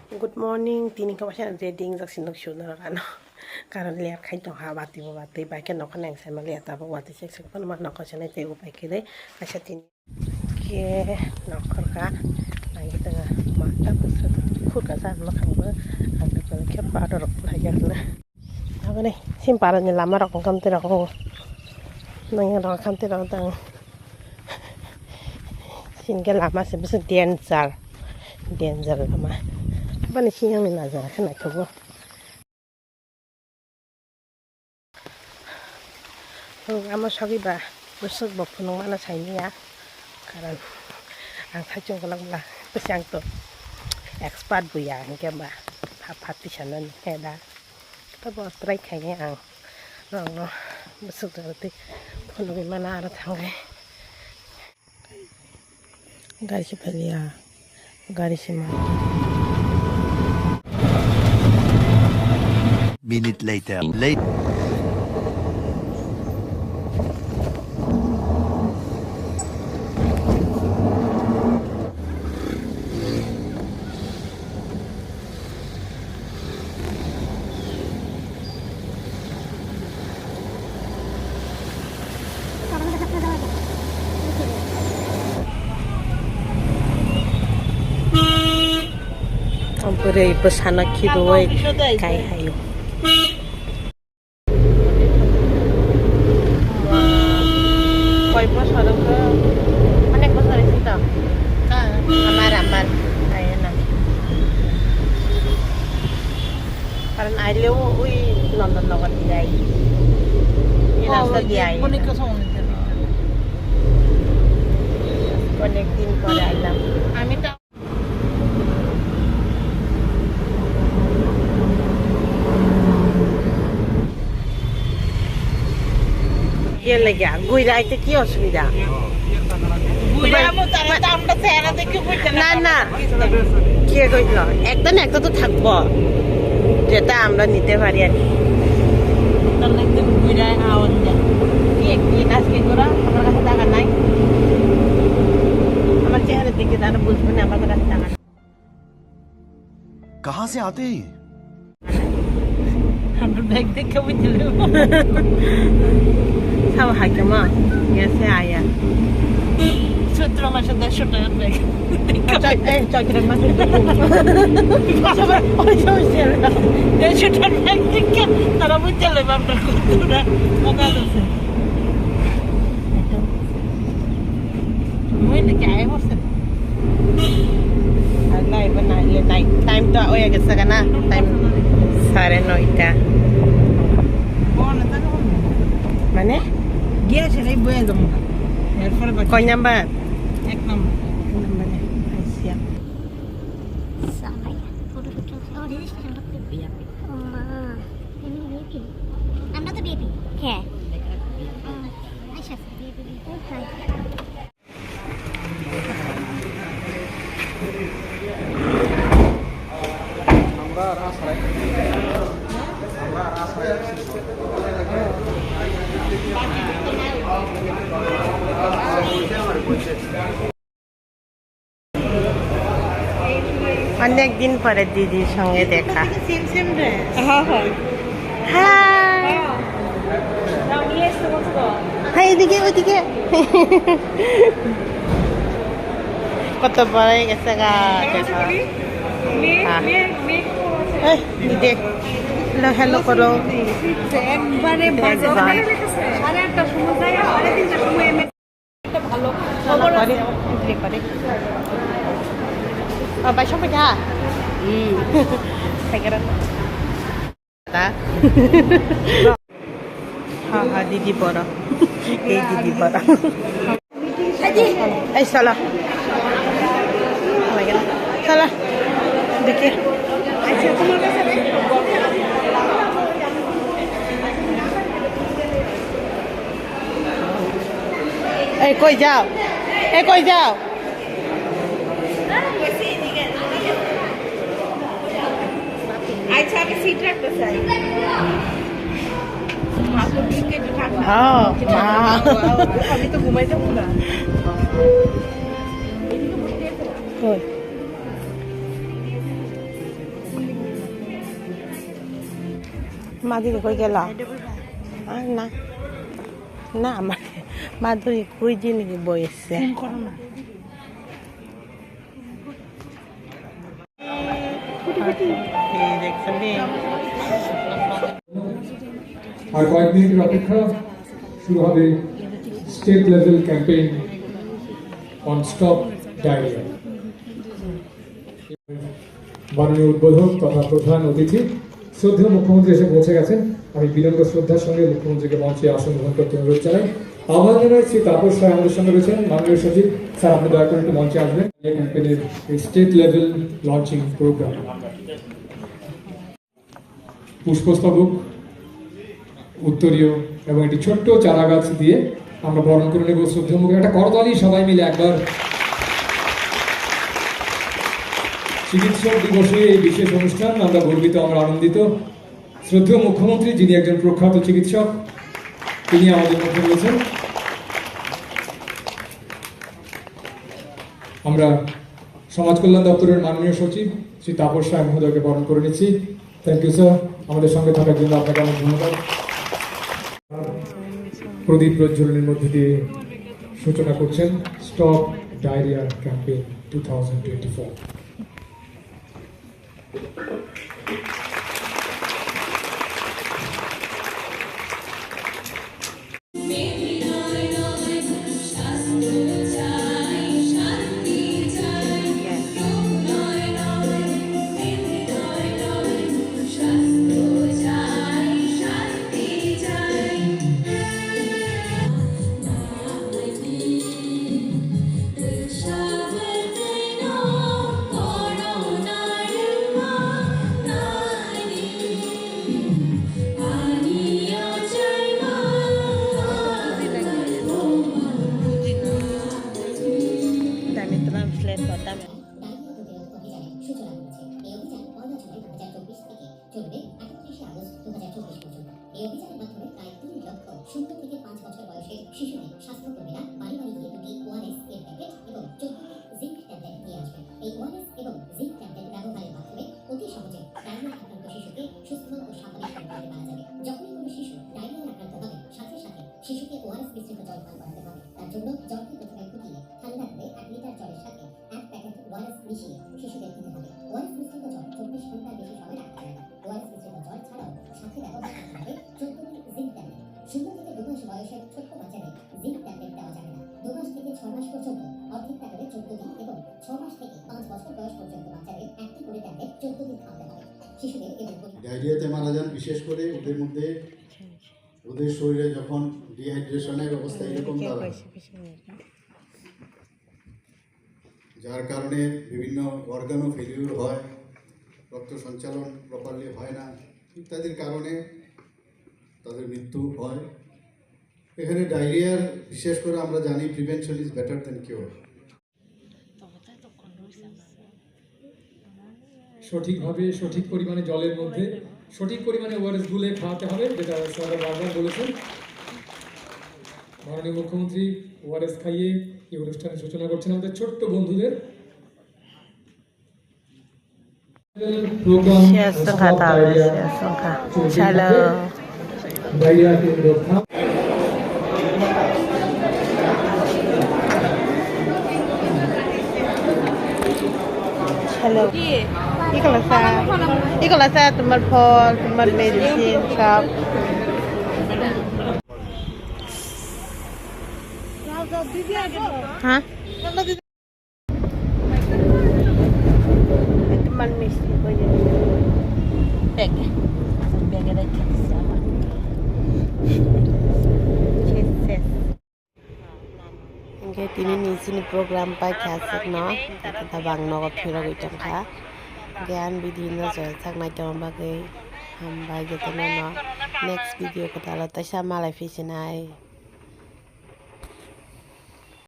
Good morning. Tini ka masya reading sa sinugsyod na ano. Karon lihat kay tong habati mo bati ba ken no kanang sa mali ata ba wati sek pa naman ako siya na tayo upay kay kasya tin ke no ka ay kita nga mata sa khur ka sa makang ba ang ka ke para rok la ya na ako ni sim para ni lama rok kam te rok nang ya rok kam te rok tang sin ke lama se bus danger lama ba ni siyang ni nazar kana ko আমার সবই বা besok bapunong mana sa niya karan ang tajong ko lang ba kasi ang to expert bu ya hingga ba hapati siya nun kaya tapos try kaya ang no besok dati punong mana arat hangay gari si Pelia gari si Ma minute later Pure pesana kiroy kay hayo. Koi bosor ko. Anek bosor ito. Amar. Ayan na. Parang ayaw uy London lawan diay. Inasa diay. Connecting করে আইলাম আমি তো কে লাগা গুইরা আইতে কি অসুবিধা না না কে কইল একটা না একটা তো থাকবো যেটা আমরা নিতে পারি আর কি আজকে করা আমার কাছে টাকা নাই আমার চেহারা দেখে তারা বুঝবে না আমার কাছে টাকা कहाँ से आते हैं আমার ব্যাগ দেখে বুঝলে সব হাইকামা গেছে আয়া 17 মাসে 150 টাকার ব্যাগ চকলেট মাসে সবাই অসুবিধা 150 টাকার ব্যাগ দেখে তারা বুঝলে আপনার কতটা মজা আছে muy le cae bose alay bana le night time to oy ke sagana time 9:30 মানে গিয়েছে এই বয়ে দম এরপরে কয় নাম্বার এক নাম্বার নাম্বারে আইসিয়া Sampai foto ini sekarang aku baby. Oma, ini baby. I'm not a baby. Okay. Aisyah baby. Hi. অনেক দিন পরে দিদির সঙ্গে দেখা হাই এদিকে ওইদিকে কত বড় হয়ে গেছে গা দিদি হ্যালো করো একবারে সাড়ে 8টার সময় যায় 3:30টার সময় একটা ভালো খবর আছে করে বাইশ পয়সা হ্যাঁ দিদি বড় এই দিদি বড় এই চলো চলো দেখি আচ্ছা তোমার কাছে এই কই যাও এই কই যাও আচ্ছা আমি সিট রাখতে চাই আমি তো ঘুমাই যাবো না কই মাধুরী কই গেল আর না না মাধুরী কই যে নাকি বই এসছে আর কয়েক মিনিটের অপেক্ষা শুরু হবে state level campaign on stop diarrhoea. মাননীয় উদ্বোধক তথা প্রধান অতিথি শ্রদ্ধেয় মুখ্যমন্ত্রী এসে পৌঁছে গেছেন। আমি বিনম্র শ্রদ্ধার সঙ্গে মুখ্যমন্ত্রীকে মঞ্চে আসন গ্রহণ করতে অনুরোধ জানাই। আহ্বান জানাই শ্রী তাপস রায় আমাদের সঙ্গে রয়েছেন, মাননীয় সচিব স্যার, আপনি দয়া করে একটু মঞ্চে আসবেন। এই ক্যাম্পেইনের স্টেট লেভেল লঞ্চিং প্রোগ্রাম পুষ্পস্তবক, উত্তরীয় এবং একটি ছোট্ট চারা গাছ দিয়ে আমরা বরণ করে নেব শ্রদ্ধেয় মুখে। একটা করতালি সবাই মিলে একবার। চিকিৎসক দিবসে এই বিশেষ অনুষ্ঠান আমরা গর্বিত, আমরা আনন্দিত। শ্রদ্ধেয় মুখ্যমন্ত্রী, যিনি একজন প্রখ্যাত চিকিৎসক, তিনি আমাদের মধ্যে রয়েছেন। আমরা সমাজ কল্যাণ দপ্তরের মাননীয় সচিব শ্রী তাপস রায় মহোদয়কে বরণ করে নিচ্ছি। থ্যাংক ইউ স্যার, আমাদের সঙ্গে থাকার জন্য আপনাকে অনেক ধন্যবাদ। প্রদীপ প্রজ্বলনের মধ্যে দিয়ে সূচনা করছেন স্টপ ডায়রিয়া ক্যাম্পেইন 2024। শূন্য থেকে 5 বছর বয়সের শিশুদের স্বাস্থ্যকর্মীরা বাড়ি বাড়ি গিয়ে দুটি ওআরএস এর প্যাকেট এবং 14টি জিঙ্ক ট্যাবলেট নিয়ে আসবেন। এই ওআরএস এবং জিঙ্ক ট্যাবলেট ব্যবহারের মাধ্যমে অতি সহজে ডায়রিয়া আক্রান্ত শিশুকে সুস্থ ও স্বাভাবিক করে তুলতে পারা যাবে। যখনই কোনো শিশু ডায়রিয়ায় আক্রান্ত হবে, সাথে সাথে শিশুকে ওআরএস মিশ্রিত জল পান করাতে হবে। তার জন্য জলকে প্রথমে ফুটিয়ে ঠান্ডা করে 1 লিটার জলের সাথে 1 প্যাকেট ওআরএস মিশিয়ে শিশুদের দিতে হবে। ওআরএস মিশ্রিত জল 24 ঘন্টার বেশি সময় রাখতে হবে না। ওআরএস মিশ্রিত জল ছাড়াও সাথে ব্যবহার করতে হবে 14টি জিঙ্ক ট্যাবলেট। 0 থেকে 2 মাস বয়সের ছোট্ট বাচ্চাদের জিঙ্ক ট্যাবলেট দেওয়া যাবে না। 2 মাস থেকে 6 মাস পর্যন্ত অর্ধেকটা করে 14 দিন এবং 6 মাস থেকে 5 বছর বয়স পর্যন্ত বাচ্চাদের একটি করে ট্যাবলেট 14 দিন খাওয়াতে হবে। শিশুদের এবং ডায়রিয়াতে মারা যান, বিশেষ করে ওদের মধ্যে ওদের শরীরে যখন ডিহাইড্রেশনের অবস্থা এরকম দাঁড়ায়, যার কারণে বিভিন্ন অর্গানও ফেলিউর হয়, রক্ত সঞ্চালন প্রপারলি হয় না, ইত্যাদির কারণে তাদের মৃত্যু হয়। এখানে ডায়রিয়ার বিশেষ করে আমরা জানি prevention is better than cure. সঠিকভাবে সঠিক পরিমাণে জলের মধ্যে সঠিক পরিমাণে ওআরএস গুলে খাওয়াতে হবে, যেটা স্যার বারবার বলেছেন। মাননীয় মুখ্যমন্ত্রী ওআরএস খাইয়ে এই অনুষ্ঠানের সূচনা করছেন আমাদের ছোট্ট বন্ধুদের। প্রোগ্রাম ডায়রিয়া রোকথাম। হ্যালো, এগুলো স্যার তোমার ফল, তোমার মেডিসিন সব। হ্যাঁ, তোমার মিষ্টি ব্যাগে ব্যাগে রেখে তিনি निजिनि program pai khasik no kita bang no phira goitam kha gyan bidino joy saknai tom bagai hambai jotona no next video ko tala ta samalai fisinai